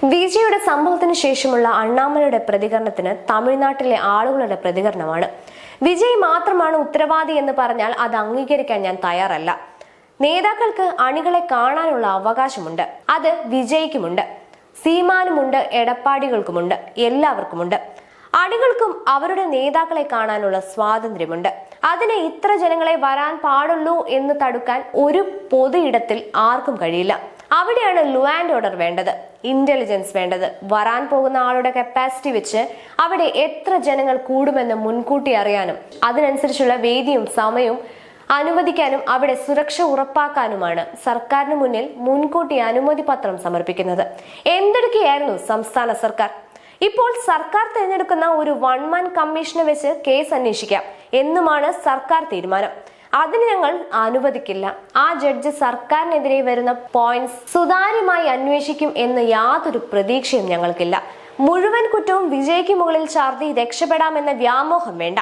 വിജയുടെ സംഭവത്തിന് ശേഷമുള്ള അണ്ണാമലയുടെ പ്രതികരണത്തിന് തമിഴ്നാട്ടിലെ ആളുകളുടെ പ്രതികരണമാണ്. വിജയ് മാത്രമാണ് ഉത്തരവാദി എന്ന് പറഞ്ഞാൽ അത് അംഗീകരിക്കാൻ ഞാൻ തയ്യാറല്ല. നേതാക്കൾക്ക് അണികളെ കാണാനുള്ള അവകാശമുണ്ട്. അത് വിജയ്ക്കുമുണ്ട്, സീമാനുമുണ്ട്, എടപ്പാടികൾക്കുമുണ്ട്, എല്ലാവർക്കുമുണ്ട്. അണികൾക്കും അവരുടെ നേതാക്കളെ കാണാനുള്ള സ്വാതന്ത്ര്യമുണ്ട്. അതിന് ഇത്ര ജനങ്ങളെ വരാൻ പാടുള്ളൂ എന്ന് തടുക്കാൻ ഒരു പൊതു ഇടത്തിൽ ആർക്കും കഴിയില്ല. അവിടെയാണ് ലോ ആൻഡ് ഓർഡർ വേണ്ടത്, ഇന്റലിജൻസ് വേണ്ടത്. വരാൻ പോകുന്ന ആളുടെ കപ്പാസിറ്റി വെച്ച് അവിടെ എത്ര ജനങ്ങൾ കൂടുമെന്ന് മുൻകൂട്ടി അറിയാനും അതിനനുസരിച്ചുള്ള വേദിയും സമയവും അനുവദിക്കാനും അവിടെ സുരക്ഷ ഉറപ്പാക്കാനുമാണ് സർക്കാരിന് മുന്നിൽ മുൻകൂട്ടി അനുമതി പത്രം സമർപ്പിക്കുന്നത്. എന്തെടുക്കുകയായിരുന്നു സംസ്ഥാന സർക്കാർ? ഇപ്പോൾ സർക്കാർ തിരഞ്ഞെടുക്കുന്ന ഒരു വൺ കമ്മീഷനെ വെച്ച് കേസ് അന്വേഷിക്കാം എന്നുമാണ് സർക്കാർ തീരുമാനം. അതിന് ഞങ്ങൾ അനുവദിക്കില്ല. ആ ജഡ്ജ് സർക്കാരിനെതിരെ വരുന്ന പോയിന്റ്സ് സുതാര്യമായി അന്വേഷിക്കും എന്ന് യാതൊരു പ്രതീക്ഷയും ഞങ്ങൾക്കില്ല. മുഴുവൻ കുറ്റവും വിജയ്ക്ക് മുകളിൽ ചാർത്തി രക്ഷപ്പെടാമെന്ന വ്യാമോഹം വേണ്ട.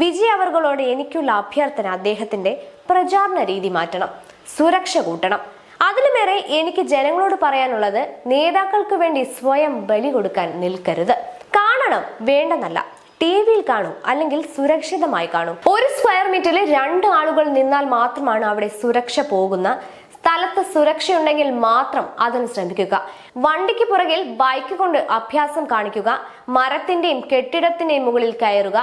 വിജയ് അവർകളോട് എനിക്കുള്ള അഭ്യർത്ഥന അദ്ദേഹത്തിന്റെ പ്രചാരണ രീതി മാറ്റണം, സുരക്ഷ കൂട്ടണം. അതിലുമേറെ എനിക്ക് ജനങ്ങളോട് പറയാനുള്ളത്, നേതാക്കൾക്ക് വേണ്ടി സ്വയം ബലി കൊടുക്കാൻ നിൽക്കരുത്. കാണണം, വേണ്ടെന്നല്ല, ടിവിയിൽ കാണൂ, അല്ലെങ്കിൽ സുരക്ഷിതമായി കാണൂ. ഒരു സ്ക്വയർ മീറ്ററിൽ 2 ആളുകൾ നിന്നാൽ മാത്രമാണ് അവിടെ സുരക്ഷ പോകുന്ന സ്ഥലത്ത് സുരക്ഷയുണ്ടെങ്കിൽ മാത്രം അതിന് ശ്രമിക്കുക. വണ്ടിക്ക് പുറകിൽ ബൈക്ക് കൊണ്ട് അഭ്യാസം കാണിക്കുക, മരത്തിന്റെയും കെട്ടിടത്തിന്റെയും മുകളിൽ കയറുക.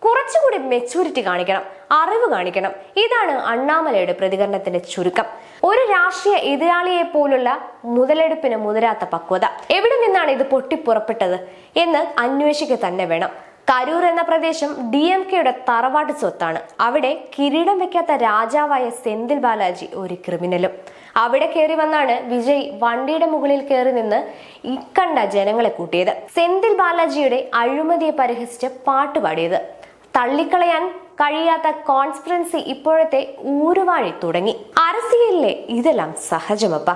കുറച്ചുകൂടി മെച്ചൂരിറ്റി കാണിക്കണം, അറിവ് കാണിക്കണം. ഇതാണ് അണ്ണാമലയുടെ പ്രതികരണത്തിന്റെ ചുരുക്കം. ഒരു രാഷ്ട്രീയ എതിരാളിയെ പോലുള്ള മുതലെടുപ്പിന് മുതിരാത്ത പക്വത. എവിടെ നിന്നാണ് ഇത് പൊട്ടിപ്പുറപ്പെട്ടത് എന്ന് അന്വേഷിക്കുക തന്നെ വേണം. കരൂർ എന്ന പ്രദേശം DMKയുടെ തറവാട്ട് സ്വത്താണ്. അവിടെ കിരീടം വെക്കാത്ത രാജാവായ സെന്തിൽ ബാലാജി ഒരു ക്രിമിനലും. അവിടെ കയറി വന്നാണ് വിജയ് വണ്ടിയുടെ മുകളിൽ കയറി നിന്ന് ഇക്കണ്ട ജനങ്ങളെ കൂട്ടിയത്. സെന്തിൽ ബാലാജിയുടെ അഴിമതിയെ പരിഹസിച്ച് പാട്ടുപാടിയത്. തള്ളിക്കളയാൻ കഴിയാത്ത കോൺസ്പിറൻസി ഇപ്പോഴത്തെ ഊരുവാഴി തുടങ്ങി. അരസിയലിലെ ഇതെല്ലാം സഹജമപ്പ.